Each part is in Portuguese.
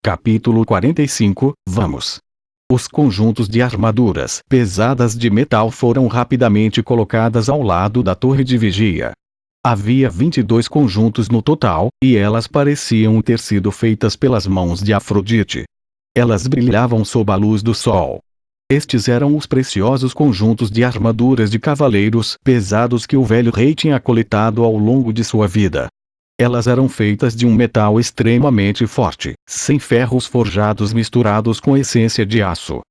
Capítulo 45, Vamos! Os conjuntos de armaduras pesadas de metal foram rapidamente colocadas ao lado da torre de vigia. Havia 22 conjuntos no total, e elas pareciam ter sido feitas pelas mãos de Afrodite. Elas brilhavam sob a luz do sol. Estes eram os preciosos conjuntos de armaduras de cavaleiros pesados que o velho rei tinha coletado ao longo de sua vida. Elas eram feitas de um metal extremamente forte, sem ferros forjados misturados com essência de aço.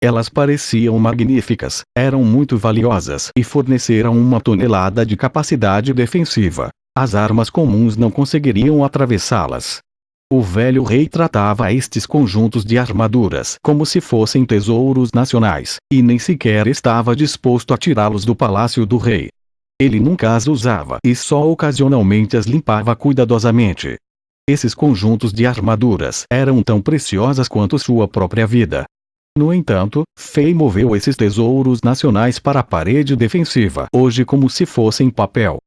Elas pareciam magníficas, eram muito valiosas e forneceram 1 tonelada de capacidade defensiva. As armas comuns não conseguiriam atravessá-las. O velho rei tratava estes conjuntos de armaduras como se fossem tesouros nacionais, e nem sequer estava disposto a tirá-los do palácio do rei. Ele nunca as usava e só ocasionalmente as limpava cuidadosamente. Esses conjuntos de armaduras eram tão preciosas quanto sua própria vida. No entanto, Fei moveu esses tesouros nacionais para a parede defensiva hoje como se fossem papel.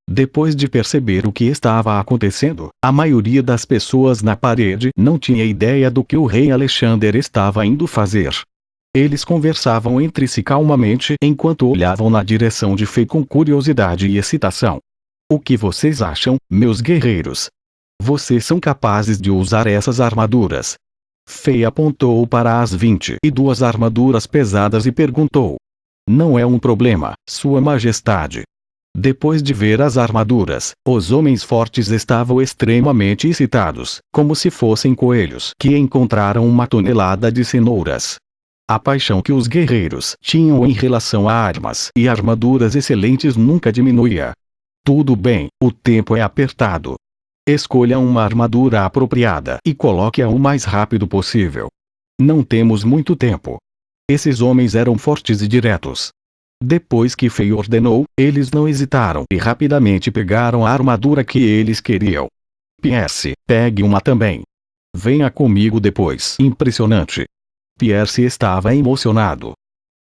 Depois de perceber o que estava acontecendo, a maioria das pessoas na parede não tinha ideia do que o rei Alexander estava indo fazer. Eles conversavam entre si calmamente enquanto olhavam na direção de Fei com curiosidade e excitação. O que vocês acham, meus guerreiros? Vocês são capazes de usar essas armaduras? Fei apontou para as 22 armaduras pesadas e perguntou. Não é um problema, Sua Majestade. Depois de ver as armaduras, os homens fortes estavam extremamente excitados, como se fossem coelhos que encontraram 1 tonelada de cenouras. A paixão que os guerreiros tinham em relação a armas e armaduras excelentes nunca diminuía. Tudo bem, o tempo é apertado. Escolha uma armadura apropriada e coloque-a o mais rápido possível. Não temos muito tempo. Esses homens eram fortes e diretos. Depois que Fei ordenou, eles não hesitaram e rapidamente pegaram a armadura que eles queriam. Pierce, pegue uma também. Venha comigo depois. Impressionante. Pierce estava emocionado.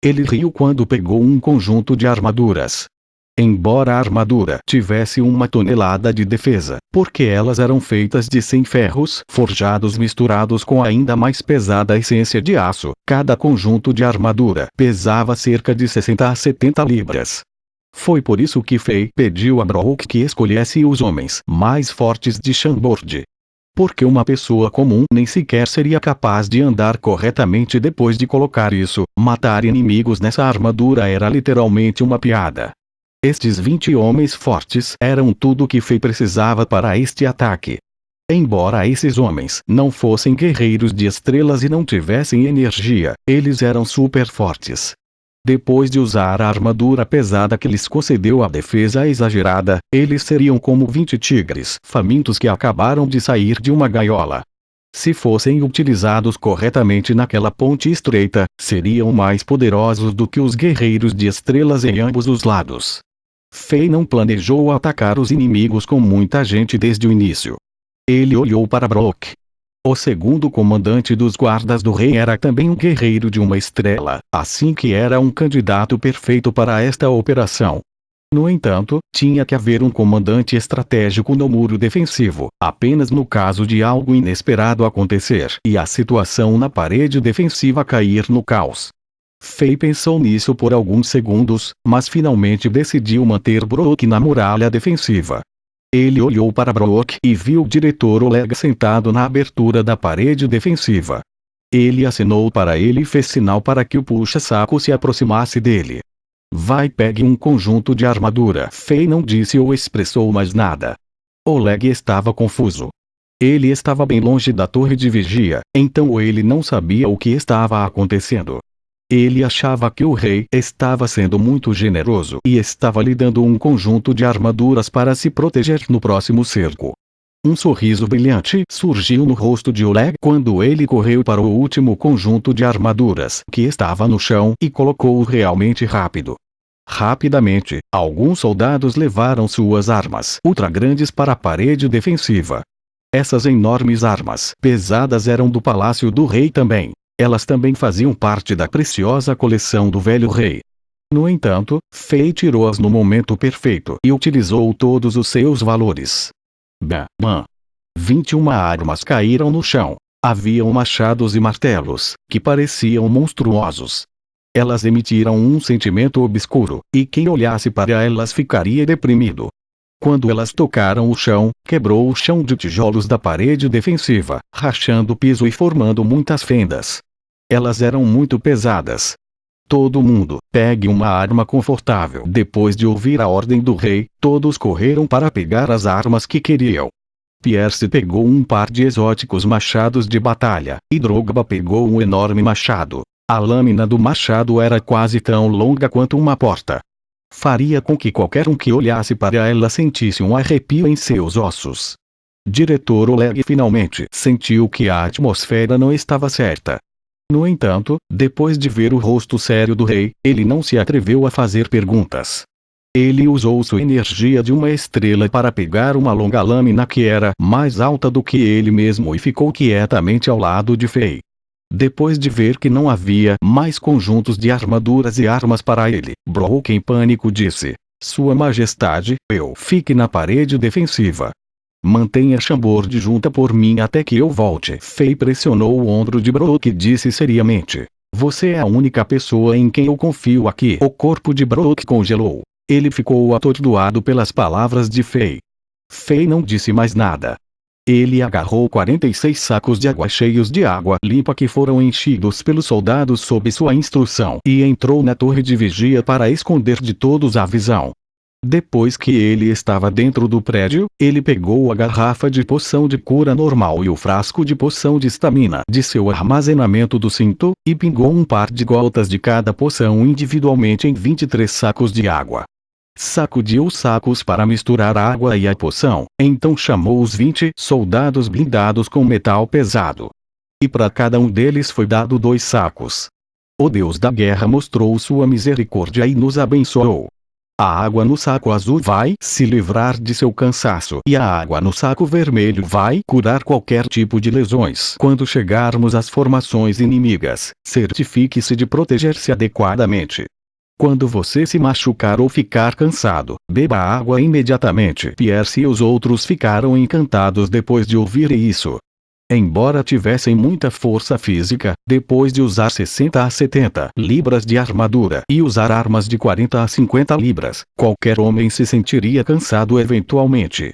Ele riu quando pegou um conjunto de armaduras. Embora a armadura tivesse 1 tonelada de defesa, porque elas eram feitas de 100 ferros forjados misturados com ainda mais pesada essência de aço, cada conjunto de armadura pesava cerca de 60 a 70 libras. Foi por isso que Fei pediu a Brooke que escolhesse os homens mais fortes de Chambord. Porque uma pessoa comum nem sequer seria capaz de andar corretamente depois de colocar isso. Matar inimigos nessa armadura era literalmente uma piada. Estes 20 homens fortes eram tudo o que Fei precisava para este ataque. Embora esses homens não fossem guerreiros de estrelas e não tivessem energia, eles eram super fortes. Depois de usar a armadura pesada que lhes concedeu a defesa exagerada, eles seriam como 20 tigres famintos que acabaram de sair de uma gaiola. Se fossem utilizados corretamente naquela ponte estreita, seriam mais poderosos do que os guerreiros de estrelas em ambos os lados. Fei não planejou atacar os inimigos com muita gente desde o início. Ele olhou para Brooke. O segundo comandante dos guardas do rei era também um guerreiro de uma estrela, assim que era um candidato perfeito para esta operação. No entanto, tinha que haver um comandante estratégico no muro defensivo, apenas no caso de algo inesperado acontecer e a situação na parede defensiva cair no caos. Fei pensou nisso por alguns segundos, mas finalmente decidiu manter Brooke na muralha defensiva. Ele olhou para Brooke e viu o diretor Oleg sentado na abertura da parede defensiva. Ele acenou para ele e fez sinal para que o puxa-saco se aproximasse dele. Vai, pegue um conjunto de armadura. Fei não disse ou expressou mais nada. Oleg estava confuso. Ele estava bem longe da torre de vigia, então ele não sabia o que estava acontecendo. Ele achava que o rei estava sendo muito generoso e estava lhe dando um conjunto de armaduras para se proteger no próximo cerco. Um sorriso brilhante surgiu no rosto de Oleg quando ele correu para o último conjunto de armaduras que estava no chão e colocou-o realmente rápido. Rapidamente, alguns soldados levaram suas armas ultra grandes para a parede defensiva. Essas enormes armas pesadas eram do palácio do rei também. Elas também faziam parte da preciosa coleção do velho rei. No entanto, Fei tirou-as no momento perfeito e utilizou todos os seus valores. Bam! 21 armas caíram no chão. Haviam machados e martelos, que pareciam monstruosos. Elas emitiram um sentimento obscuro, e quem olhasse para elas ficaria deprimido. Quando elas tocaram o chão, quebrou o chão de tijolos da parede defensiva, rachando o piso e formando muitas fendas. Elas eram muito pesadas. Todo mundo, pegue uma arma confortável. Depois de ouvir a ordem do rei, todos correram para pegar as armas que queriam. Pierce pegou um par de exóticos machados de batalha, e Drogba pegou um enorme machado. A lâmina do machado era quase tão longa quanto uma porta. Faria com que qualquer um que olhasse para ela sentisse um arrepio em seus ossos. Diretor Oleg finalmente sentiu que a atmosfera não estava certa. No entanto, depois de ver o rosto sério do rei, ele não se atreveu a fazer perguntas. Ele usou sua energia de uma estrela para pegar uma longa lâmina que era mais alta do que ele mesmo e ficou quietamente ao lado de Fei. Depois de ver que não havia mais conjuntos de armaduras e armas para ele, Brook em pânico disse: Sua Majestade, fique na parede defensiva. Mantenha Chambord junta por mim até que eu volte. Fei pressionou o ombro de Brook e disse seriamente: Você é a única pessoa em quem eu confio aqui. O corpo de Brook congelou. Ele ficou atordoado pelas palavras de Fei. Fei não disse mais nada. Ele agarrou 46 sacos de água cheios de água limpa que foram enchidos pelos soldados sob sua instrução e entrou na torre de vigia para esconder de todos a visão. Depois que ele estava dentro do prédio, ele pegou a garrafa de poção de cura normal e o frasco de poção de estamina de seu armazenamento do cinto, e pingou um par de gotas de cada poção individualmente em 23 sacos de água. Sacudiu os sacos para misturar a água e a poção, então chamou os 20 soldados blindados com metal pesado. E para cada um deles foi dado 2 sacos. O Deus da guerra mostrou sua misericórdia e nos abençoou. A água no saco azul vai se livrar de seu cansaço e a água no saco vermelho vai curar qualquer tipo de lesões. Quando chegarmos às formações inimigas, certifique-se de proteger-se adequadamente. Quando você se machucar ou ficar cansado, beba água imediatamente. Pierce e os outros ficaram encantados depois de ouvir isso. Embora tivessem muita força física, depois de usar 60 a 70 libras de armadura e usar armas de 40 a 50 libras, qualquer homem se sentiria cansado eventualmente.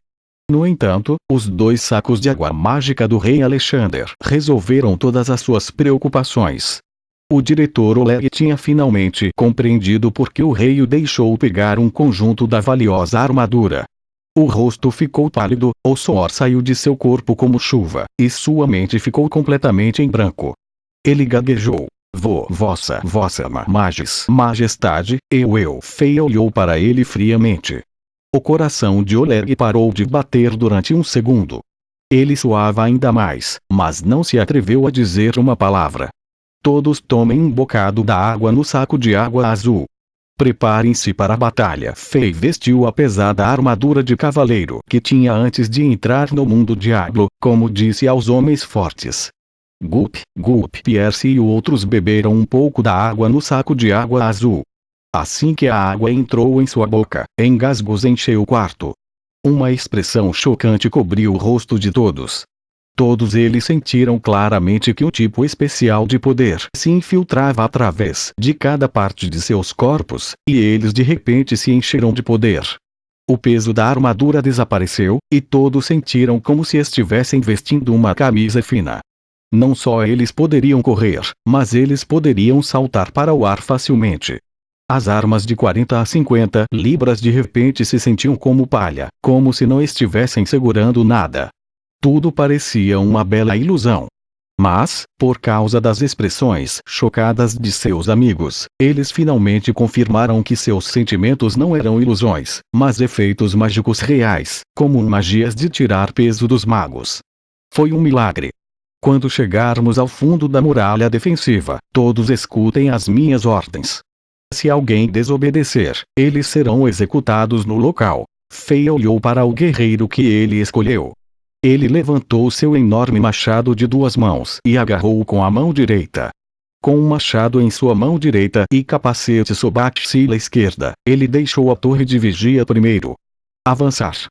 No entanto, os 2 sacos de água mágica do rei Alexander resolveram todas as suas preocupações. O diretor Oleg tinha finalmente compreendido por que o rei o deixou pegar um conjunto da valiosa armadura. O rosto ficou pálido, o suor saiu de seu corpo como chuva, e sua mente ficou completamente em branco. Ele gaguejou: Vossa Majestade, Fei olhou para ele friamente. O coração de Oleg parou de bater durante um segundo. Ele suava ainda mais, mas não se atreveu a dizer uma palavra. Todos tomem um bocado da água no saco de água azul. Preparem-se para a batalha. Fei vestiu a pesada armadura de cavaleiro que tinha antes de entrar no mundo diablo, como disse aos homens fortes. Gup, Pierce e outros beberam um pouco da água no saco de água azul. Assim que a água entrou em sua boca, engasgos encheu o quarto. Uma expressão chocante cobriu o rosto de todos. Todos eles sentiram claramente que um tipo especial de poder se infiltrava através de cada parte de seus corpos, e eles de repente se encheram de poder. O peso da armadura desapareceu, e todos sentiram como se estivessem vestindo uma camisa fina. Não só eles poderiam correr, mas eles poderiam saltar para o ar facilmente. As armas de 40 a 50 libras de repente se sentiam como palha, como se não estivessem segurando nada. Tudo parecia uma bela ilusão. Mas, por causa das expressões chocadas de seus amigos, eles finalmente confirmaram que seus sentimentos não eram ilusões, mas efeitos mágicos reais, como magias de tirar peso dos magos. Foi um milagre. Quando chegarmos ao fundo da muralha defensiva, todos escutem as minhas ordens. Se alguém desobedecer, eles serão executados no local. Fei olhou para o guerreiro que ele escolheu. Ele levantou seu enorme machado de 2 mãos e agarrou-o com a mão direita. Com um machado em sua mão direita e capacete sob a axila esquerda, ele deixou a torre de vigia primeiro. Avançar.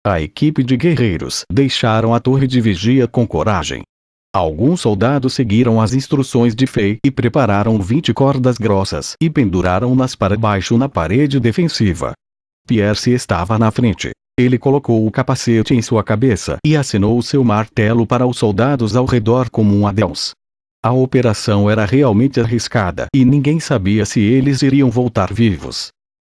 A equipe de guerreiros deixaram a torre de vigia com coragem. Alguns soldados seguiram as instruções de Fei e prepararam 20 cordas grossas e penduraram-nas para baixo na parede defensiva. Pierce estava na frente. Ele colocou o capacete em sua cabeça e acenou seu martelo para os soldados ao redor como um adeus. A operação era realmente arriscada e ninguém sabia se eles iriam voltar vivos.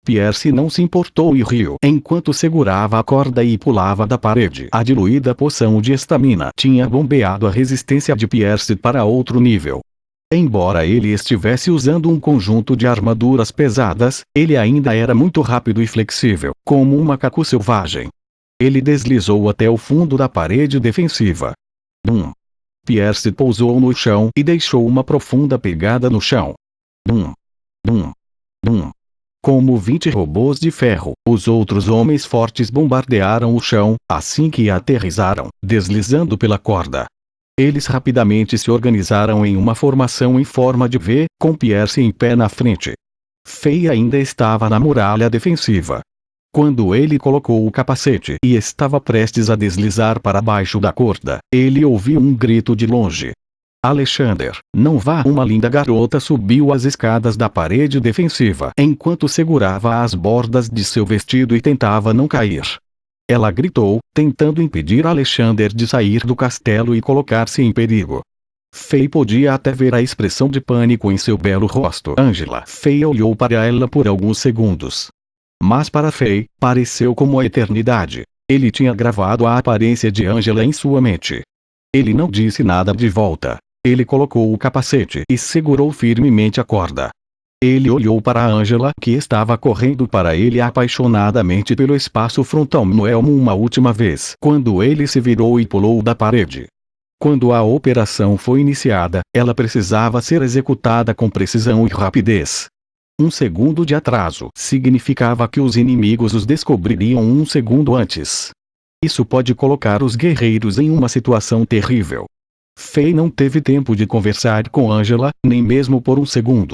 Pierce não se importou e riu enquanto segurava a corda e pulava da parede. A diluída poção de estamina tinha bombeado a resistência de Pierce para outro nível. Embora ele estivesse usando um conjunto de armaduras pesadas, ele ainda era muito rápido e flexível, como um macaco selvagem. Ele deslizou até o fundo da parede defensiva. Bum! Pierce pousou no chão e deixou uma profunda pegada no chão. Bum! Bum! Bum! Como 20 robôs de ferro, os outros homens fortes bombardearam o chão, assim que aterrissaram, deslizando pela corda. Eles rapidamente se organizaram em uma formação em forma de V, com Pierce em pé na frente. Fei ainda estava na muralha defensiva. Quando ele colocou o capacete e estava prestes a deslizar para baixo da corda, ele ouviu um grito de longe. Alexander, não vá! Uma linda garota subiu as escadas da parede defensiva enquanto segurava as bordas de seu vestido e tentava não cair. Ela gritou, tentando impedir Alexander de sair do castelo e colocar-se em perigo. Fei podia até ver a expressão de pânico em seu belo rosto. Angela. Fei olhou para ela por alguns segundos. Mas para Fei, pareceu como a eternidade. Ele tinha gravado a aparência de Angela em sua mente. Ele não disse nada de volta. Ele colocou o capacete e segurou firmemente a corda. Ele olhou para Angela, que estava correndo para ele apaixonadamente pelo espaço frontal no elmo uma última vez, quando ele se virou e pulou da parede. Quando a operação foi iniciada, ela precisava ser executada com precisão e rapidez. Um segundo de atraso significava que os inimigos os descobririam um segundo antes. Isso pode colocar os guerreiros em uma situação terrível. Fei não teve tempo de conversar com Angela, nem mesmo por um segundo.